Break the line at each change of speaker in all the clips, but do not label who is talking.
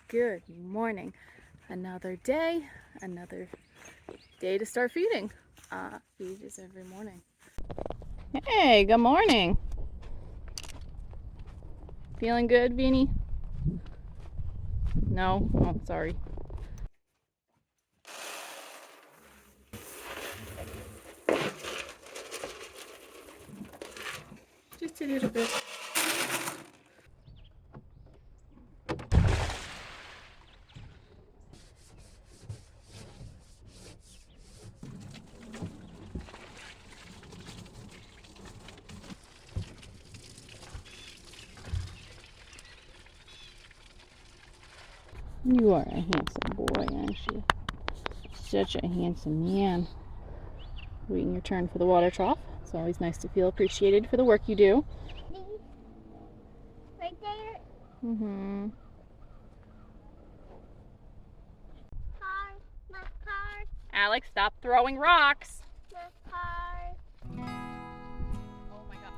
Good morning. Another day to start feeding. Feed is every morning. Hey, good morning. Feeling good, Beanie? No? Oh, sorry. Just a little bit. You are a handsome boy, aren't you? Such a handsome man. Waiting your turn for the water trough. It's always nice to feel appreciated for the work you do.
Right there.
Mm-hmm.
My car.
Alex, stop throwing rocks.
My car.
Oh my God.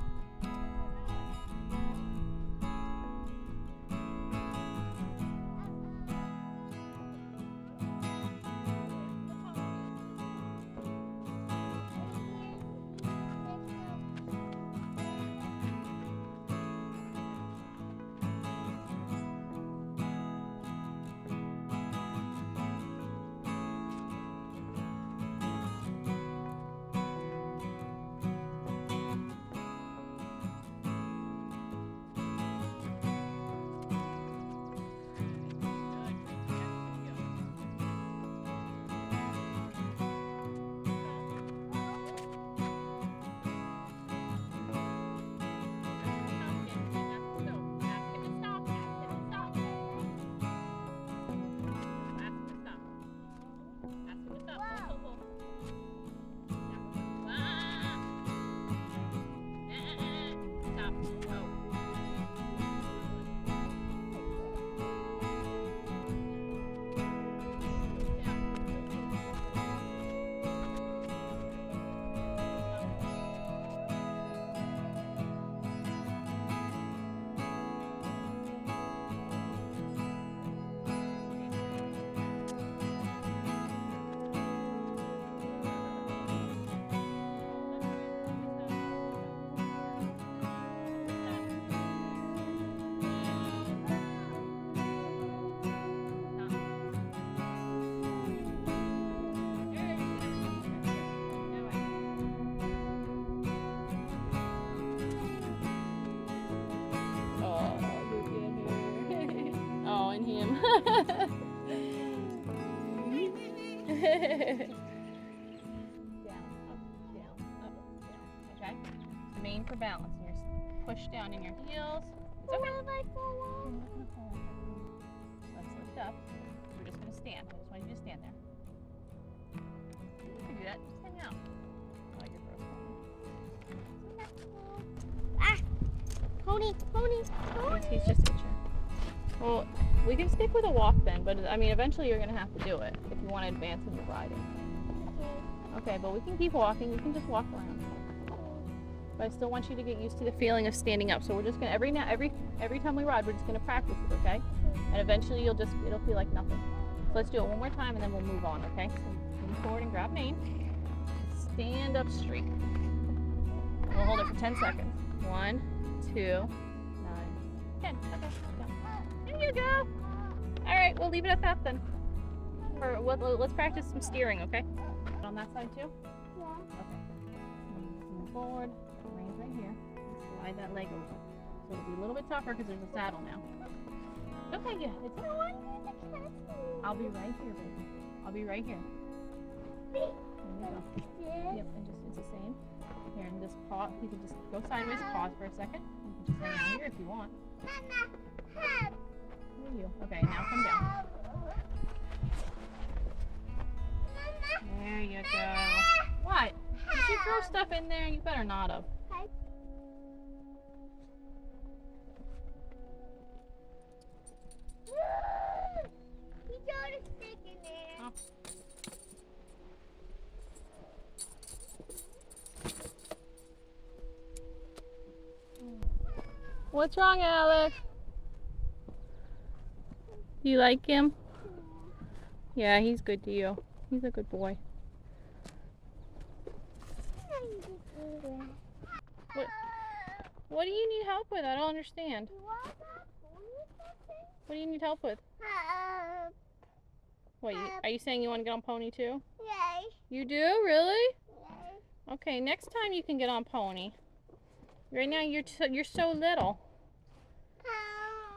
Oh, and him. Down, up, down. Okay? Main for balance. You're push down in your heels. It's okay. Let's lift up. We're just gonna stand. I just want you to stand there. You can do that. Just hang out. Oh, you're broken.
Pony.
He's just itching. Well, we can stick with a walk then, but I mean, eventually you're gonna have to do it if you want to advance in your riding. Okay, but we can keep walking. We can just walk around. But I still want you to get used to the feeling of standing up. So we're just gonna every time we ride, we're just gonna practice it, okay? And eventually it'll feel like nothing. So let's do it one more time and then we'll move on, okay? So move forward and grab mane. Stand up straight. We'll hold it for 10 seconds. 1, 2, 9, 10. Okay, there you go. All right, we'll leave it at that then. Or let's practice some steering, okay? On that side too?
Yeah.
Okay. Move forward. Reins right here. Slide that leg over. So it'll be a little bit tougher because there's a saddle now. Okay, yeah. I'll be right here, baby. I'll be right here. There you go. Yep, and just it's the same. Here, and just pause. You can just go sideways, pause for a second. You can just hang out here if you want. Where are you? Okay, now come down. There you go. What? Did you throw stuff in there? You better not have.
He threw a stick in there.
Oh. What's wrong, Alex? Do you like him? Yeah, he's good to you. He's a good boy. What do you need help with? I don't understand. What do you need help with? What, are you saying you want to get on pony too?
Yay.
You do? Really?
Yay.
Okay, next time you can get on pony. Right now you're so little.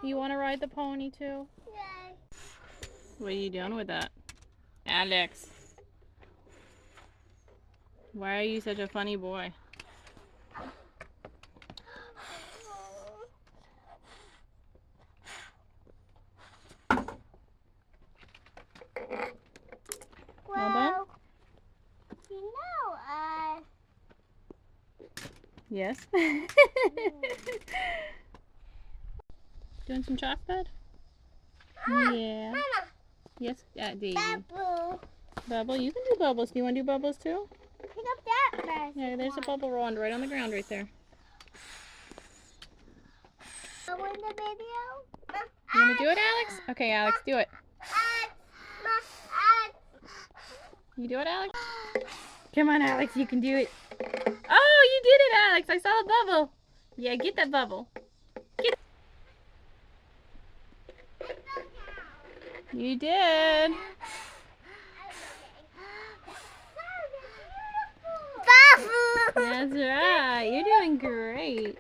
You want to ride the pony too?
Yay.
What are you doing with that? Alex. Why are you such a funny boy?
Well,
Yes. Doing some chalk bed? Yeah.
Mama.
Yes, Daddy.
Bubble.
Bubble? You can do bubbles. Do you want to do bubbles too?
Pick up that mess.
Yeah, there's a bubble roll right on the ground right there.
In the video?
You want to do it, Alex? Okay, Alex, do it. You do it, Alex? Come on, Alex, you can do it. Oh, you did it, Alex. I saw a bubble. Yeah, get that bubble. Get. You did. That's right. You're doing great.